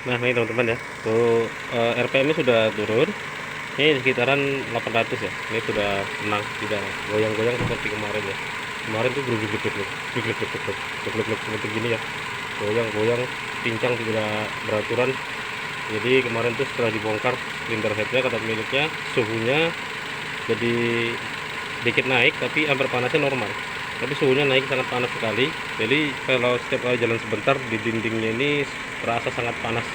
Nah ini teman-teman ya, tuh RPM-nya sudah turun. Ini sekitaran 800 ya. Ini sudah tenang, tidak goyang-goyang seperti kemarin ya. Kemarin tuh seperti gini ya, goyang-goyang, pincang, tidak beraturan. Jadi kemarin tuh setelah dibongkar silinder headnya, kata miliknya suhunya jadi dikit naik, tapi ampere panasnya normal. Tapi suhunya naik sangat panas sekali. Jadi kalau setiap kali jalan sebentar di dindingnya ini terasa sangat panas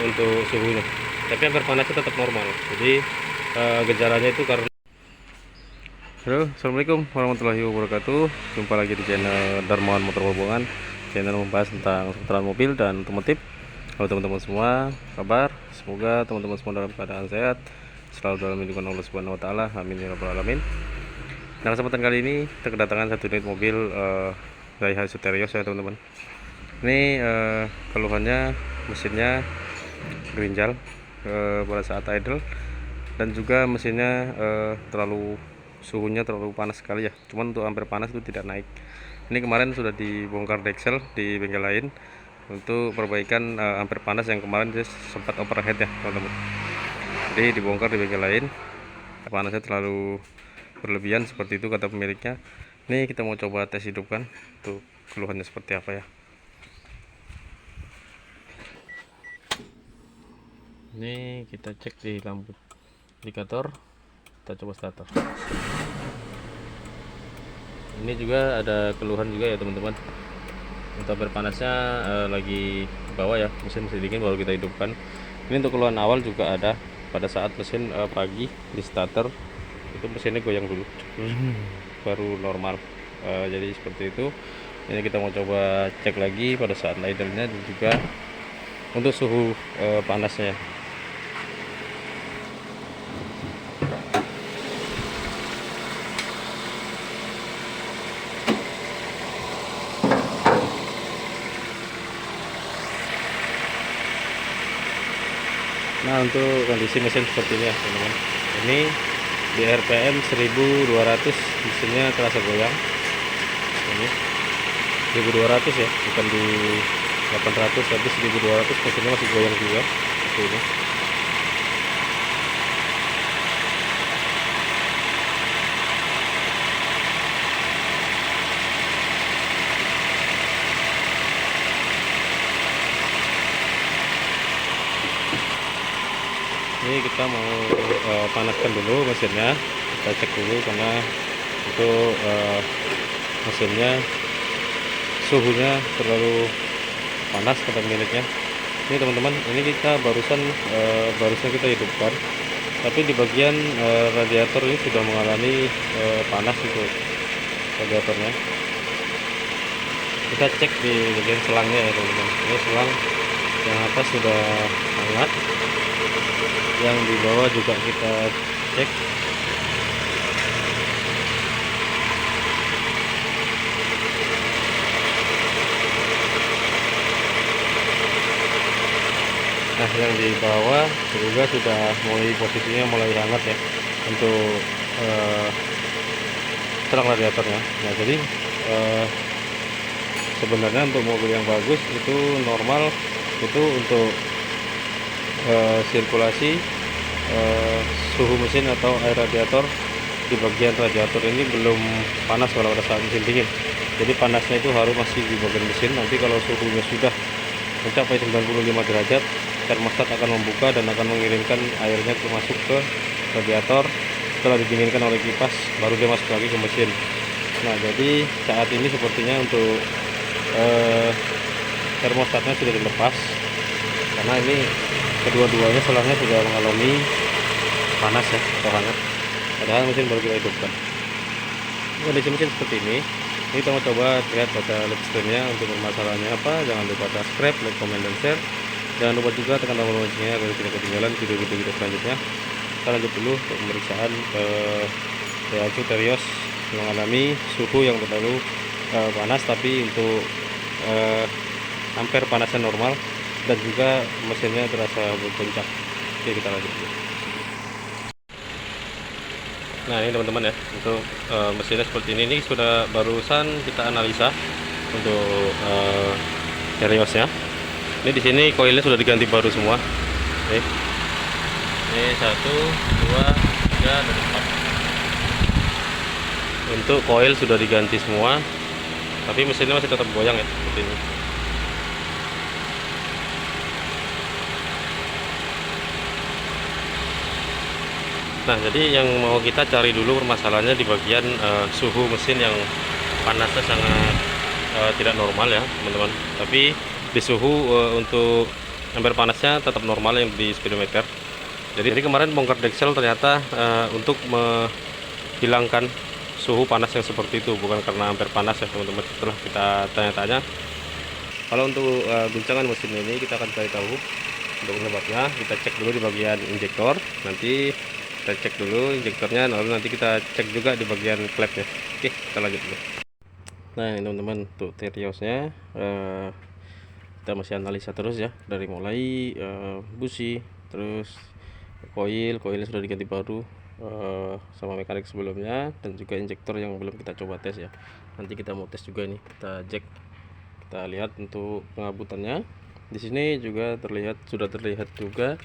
untuk suhunya. Tapi ampere panasnya tetap normal. Jadi gejalanya itu karena. Halo, assalamualaikum warahmatullahi wabarakatuh. Jumpa lagi di channel Darmawan Motor Hubungan, channel membahas tentang seputaran mobil dan otomotif. Halo teman-teman semua, kabar? Semoga teman-teman semua dalam keadaan sehat, selalu dalam lindungan Allah Subhanahu Wa Taala. Amin ya rabbal alamin. Nah, kesempatan kali ini kita kedatangan satu unit mobil Daihatsu Terios ya teman-teman. Ini keluhannya mesinnya gerinjal pada saat idle, dan juga mesinnya suhunya terlalu panas sekali ya. Cuman untuk ampere panas itu tidak naik. Ini kemarin sudah dibongkar deksel di bengkel lain untuk perbaikan ampere panas yang kemarin dia sempat overhead ya teman-teman. Jadi dibongkar di bengkel lain, panasnya terlalu berlebihan seperti itu kata pemiliknya. Ini kita mau coba tes hidupkan untuk keluhannya seperti apa ya. Ini kita cek di lampu indikator, kita coba starter. Ini juga ada keluhan juga ya teman-teman. Untuk ampere panasnya lagi bawah ya, mesin masih dingin baru kita hidupkan. Ini untuk keluhan awal juga ada pada saat mesin pagi di starter itu mesinnya goyang dulu, baru normal. Jadi seperti itu. Ini kita mau coba cek lagi pada saat idle-nya dan juga untuk suhu panasnya. Nah, untuk kondisi mesin seperti ini ya teman-teman. Ini di RPM 1200 mesinnya terasa goyang. Ini 1200 ya, bukan di 800, tapi 1200 mesinnya masih goyang juga seperti ini. Ini kita mau panaskan dulu mesinnya, kita cek dulu karena itu mesinnya suhunya terlalu panas kata miliknya. Ini teman-teman, ini kita barusan kita hidupkan, tapi di bagian radiator ini sudah mengalami panas itu radiatornya. Kita cek di bagian selangnya ya teman-teman. Ini selang yang atas sudah hangat, yang di bawah juga kita cek. Nah, yang di bawah juga sudah posisinya mulai hangat ya untuk selang radiatornya. Nah, jadi sebenarnya untuk mobil yang bagus itu normal itu untuk sirkulasi suhu mesin atau air radiator di bagian radiator ini belum panas kalau pada saat mesin dingin. Jadi panasnya itu harus masih di bagian mesin. Nanti kalau suhunya sudah mencapai 95 derajat, termostat akan membuka dan akan mengirimkan airnya masuk ke radiator. Setelah didinginkan oleh kipas, baru dia masuk lagi ke mesin. Nah, jadi saat ini sepertinya untuk termostatnya sudah dilepas, karena ini kedua-duanya selangnya sudah mengalami panas ya atau hangat, padahal mesin baru kita hidupkan. Kondisi mesin seperti ini kita mau coba lihat pada led screen-nya untuk permasalahannya apa. Jangan lupa subscribe, like, comment, dan share. Jangan lupa juga tekan tombol loncengnya agar tidak ketinggalan video-video kita selanjutnya. Kita lanjut dulu untuk pemeriksaan Daihatsu Terios mengalami suhu yang terlalu panas, tapi untuk ampere panasnya normal dan juga mesinnya terasa bergoncang. Oke, kita lanjut dulu. Nah, ini teman-teman ya, untuk mesinnya seperti ini sudah barusan kita analisa untuk Teriosnya. Ini di sini koilnya sudah diganti baru semua. Nih. Ini 1, 2, 3 dan 4. Untuk koil sudah diganti semua, tapi mesinnya masih tetap goyang ya seperti ini. Nah, jadi yang mau kita cari dulu permasalahannya di bagian suhu mesin yang panasnya sangat tidak normal ya teman-teman. Tapi di suhu untuk ampere panasnya tetap normal yang di speedometer. Jadi kemarin bongkar deksel ternyata untuk menghilangkan suhu panas yang seperti itu, bukan karena ampere panas ya teman-teman. Setelah kita tanya-tanya, kalau untuk guncangan mesin ini kita akan cari tahu untuk penyebabnya. Kita cek dulu di bagian injektor, nanti kita cek dulu injektornya, lalu nanti kita cek juga di bagian klepnya. Oke, kita lanjut dulu. Nah ini teman-teman, untuk teriosnya kita masih analisa terus ya, dari mulai busi, terus koilnya sudah diganti baru sama mekanik sebelumnya, dan juga injektor yang belum kita coba tes ya. Nanti kita mau tes juga ini, kita cek, kita lihat untuk pengabutannya. Di sini juga sudah terlihat juga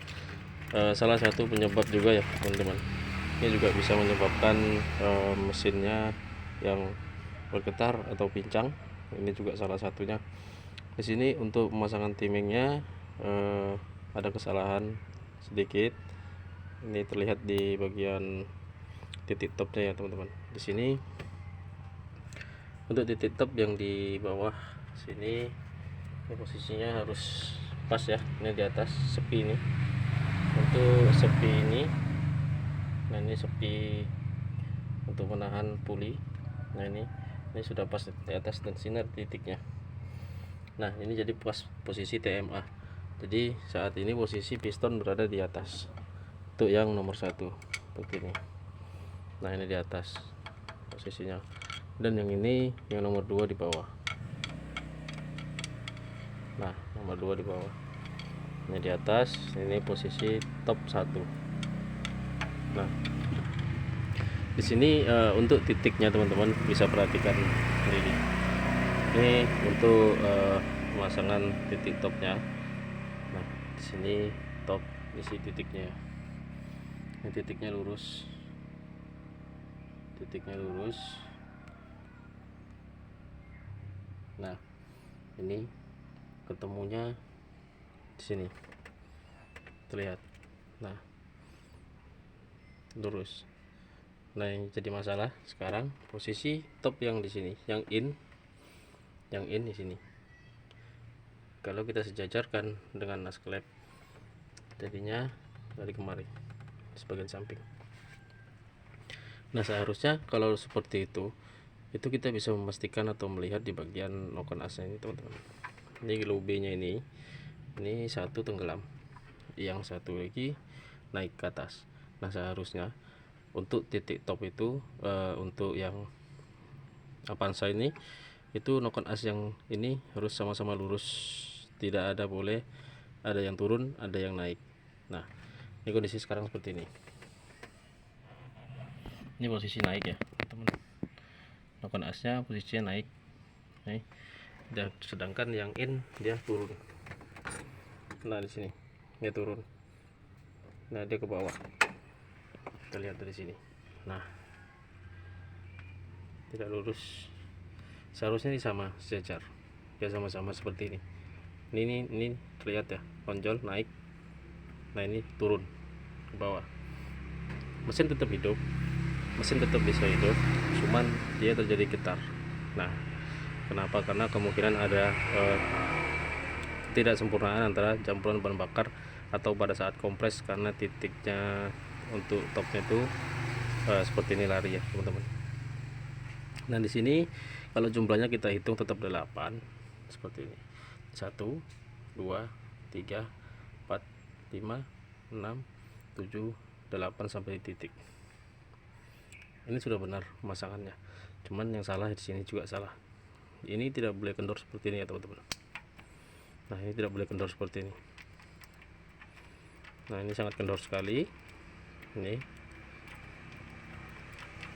salah satu penyebab juga ya teman-teman. Ini juga bisa menyebabkan mesinnya yang bergetar atau pincang. Ini juga salah satunya. Di sini untuk pemasangan timingnya ada kesalahan sedikit. Ini terlihat di bagian titik topnya ya teman-teman. Di sini untuk titik top yang di bawah sini, ini posisinya harus pas ya. Ini di atas sepi ini. Untuk sepi ini, nah ini sepi untuk menahan puli. Nah ini sudah pas di atas dan sinar titiknya. Nah ini jadi pas posisi TMA. Jadi saat ini posisi piston berada di atas. Untuk yang nomor 1 seperti ini. Nah ini di atas posisinya, dan yang ini yang nomor 2 di bawah. Nah nomor 2 di bawah, ini di atas, ini posisi top 1. Nah di sini untuk titiknya teman-teman bisa perhatikan ini untuk pemasangan titik topnya. Nah di sini top, isi titiknya, ini titiknya lurus, nah ini ketemunya di sini terlihat. Nah lurus. Nah yang jadi masalah sekarang posisi top yang di sini, yang in di sini. Kalau kita sejajarkan dengan nas klep, jadinya dari kemari di bagian samping. Nah seharusnya kalau seperti itu kita bisa memastikan atau melihat di bagian noken asnya ini teman-teman. Ini lobe nya ini satu tenggelam, yang satu lagi naik ke atas. Nah seharusnya untuk titik top itu untuk yang Avanza ini, itu noken as yang ini harus sama-sama lurus, tidak ada boleh ada yang turun ada yang naik. Nah ini kondisi sekarang seperti ini. Ini posisi naik ya teman, noken asnya posisinya naik nih, dan sedangkan yang in dia turun. Nah di sini dia turun, nah dia ke bawah, kita lihat dari sini. Nah tidak lurus, seharusnya ini sama sejajar ya, sama-sama seperti ini. Ini terlihat ya, konjol naik, nah ini turun ke bawah. Mesin tetap hidup, mesin tetap bisa hidup, cuman dia terjadi getar. Nah kenapa? Karena kemungkinan ada tidak sempurnaan antara campuran bahan bakar atau pada saat kompres, karena titiknya untuk topnya itu seperti ini lari ya teman-teman. Nah di sini kalau jumlahnya kita hitung tetap 8 seperti ini, 1 2 3 4 5 6 7 8 sampai titik. Ini sudah benar pemasangannya, cuman yang salah di sini juga salah. Ini tidak boleh kendor seperti ini ya teman-teman. Nah ini tidak boleh kendor seperti ini. Nah ini sangat kendor sekali. Ini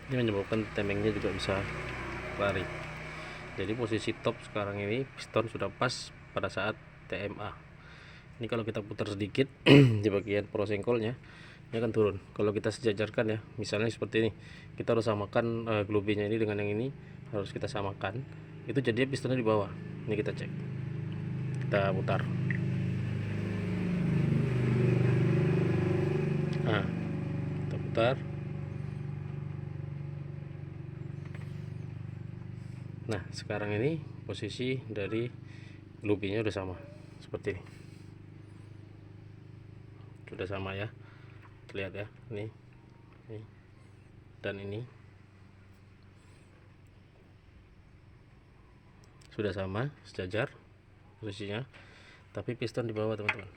menyebabkan temengnya juga bisa lari. Jadi posisi top sekarang ini piston sudah pas pada saat TMA. Ini kalau kita putar sedikit di bagian prosengkolnya ini akan turun. Kalau kita sejajarkan ya, misalnya seperti ini, kita harus samakan globe-nya ini dengan yang ini, harus kita samakan. Itu jadinya pistonnya di bawah. Ini kita cek, kita putar. Nah, kita putar. Nah, sekarang ini posisi dari globe-nya udah sama seperti ini, sudah sama ya, terlihat ya, ini dan ini sudah sama, sejajar posisinya, tapi piston di bawah teman-teman,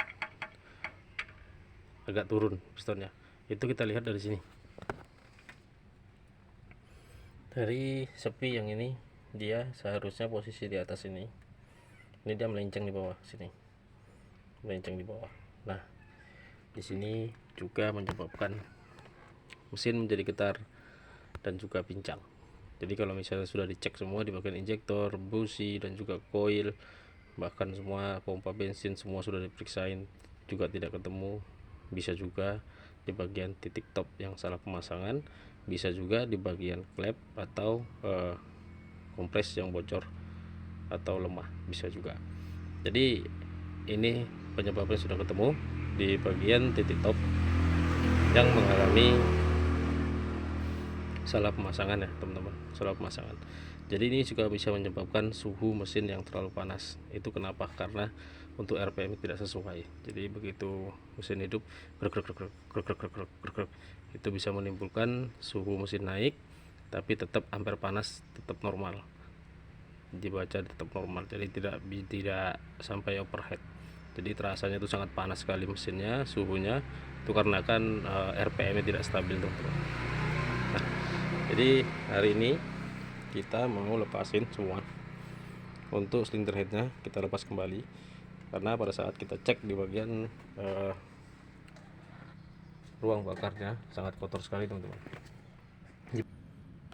agak turun pistonnya. Itu kita lihat dari sini, dari sepi yang ini dia seharusnya posisi di atas ini dia melenceng di bawah sini, melenceng di bawah. Nah, di sini juga menyebabkan mesin menjadi getar dan juga pincang. Jadi kalau misalnya sudah dicek semua di bagian injektor, busi, dan juga koil, bahkan semua pompa bensin semua sudah diperiksain juga tidak ketemu. Bisa juga di bagian titik top yang salah pemasangan, bisa juga di bagian klep atau kompres yang bocor atau lemah, bisa juga. Jadi ini penyebabnya sudah ketemu di bagian titik top yang mengalami salah pemasangan ya teman-teman, salah pemasangan. Jadi ini juga bisa menyebabkan suhu mesin yang terlalu panas. Itu kenapa? Karena untuk RPM tidak sesuai. Jadi begitu mesin hidup itu bisa menimbulkan suhu mesin naik, tapi tetap ampere panas tetap normal, dibaca tetap normal, jadi tidak sampai overheat. Jadi terasanya itu sangat panas sekali mesinnya, suhunya itu karena kan RPM nya tidak stabil teman-teman. Nah, jadi hari ini kita mau lepasin semua. Untuk silinder headnya kita lepas kembali, karena pada saat kita cek di bagian ruang bakarnya sangat kotor sekali teman-teman.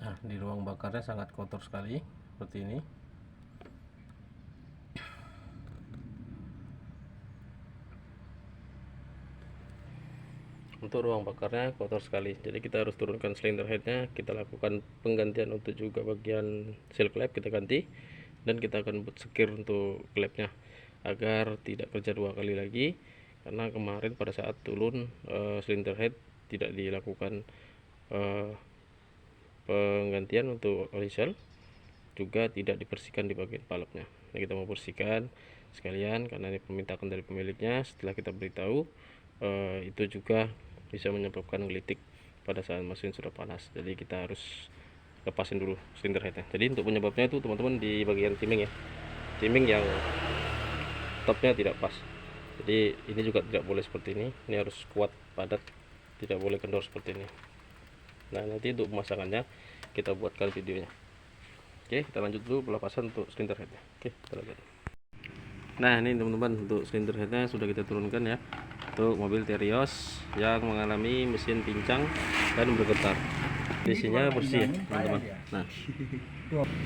Nah, di ruang bakarnya sangat kotor sekali seperti ini. Untuk ruang bakarnya kotor sekali, jadi kita harus turunkan silinder headnya, kita lakukan penggantian untuk juga bagian seal clamp kita ganti, dan kita akan buat sekir untuk clampnya agar tidak kerja dua kali lagi. Karena kemarin pada saat turun silinder head tidak dilakukan penggantian untuk oli shell, juga tidak dibersihkan di bagian palapnya. Nah, kita mau bersihkan sekalian karena ini permintaan dari pemiliknya. Setelah kita beritahu, itu juga bisa menyebabkan gelitik pada saat mesin sudah panas. Jadi kita harus lepasin dulu silinder headnya. Jadi untuk penyebabnya itu teman-teman di bagian timing ya, timing yang topnya tidak pas. Jadi ini juga tidak boleh seperti ini harus kuat, padat, tidak boleh kendor seperti ini. Nah, nanti untuk pemasangannya kita buatkan videonya. Oke, kita lanjut dulu pelepasan untuk silinder headnya. Oke, kita lanjut. Nah, ini teman-teman untuk silinder headnya sudah kita turunkan ya, untuk mobil Terios yang mengalami mesin pincang dan bergetar. Kondisinya bersih ya teman-teman.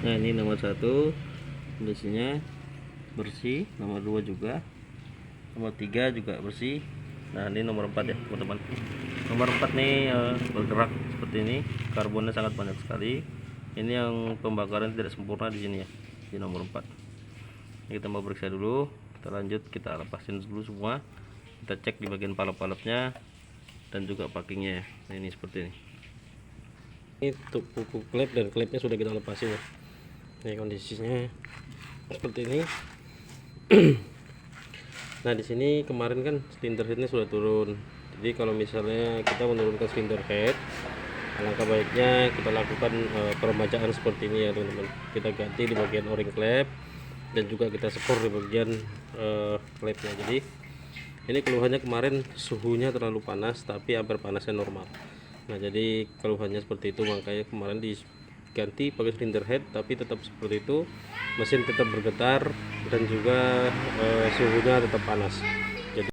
Nah, ini nomor 1 kondisinya bersih, nomor 2 juga, nomor 3 juga bersih. Nah, ini nomor 4 ya teman-teman. Nomor 4 nih bergerak seperti ini, karbonnya sangat banyak sekali. Ini yang pembakaran tidak sempurna di sini ya, di nomor 4. Ini kita mau periksa dulu, kita lanjut, kita lepasin dulu semua, kita cek di bagian palap-palapnya dan juga packingnya ya. Nah, ini seperti ini. Ini untuk kuku klep dan klepnya sudah kita lepasin ya. Ini kondisinya seperti ini. Nah, di sini kemarin kan silinder headnya sudah turun. Jadi kalau misalnya kita menurunkan silinder head, alangkah baiknya kita lakukan peremajaan seperti ini ya teman-teman. Kita ganti di bagian o-ring klep dan juga kita sepor di bagian klepnya. Jadi ini keluhannya kemarin suhunya terlalu panas tapi ampere panasnya normal. Nah, jadi keluhannya seperti itu, makanya kemarin diganti pakai silinder head, tapi tetap seperti itu, mesin tetap bergetar dan juga suhunya tetap panas.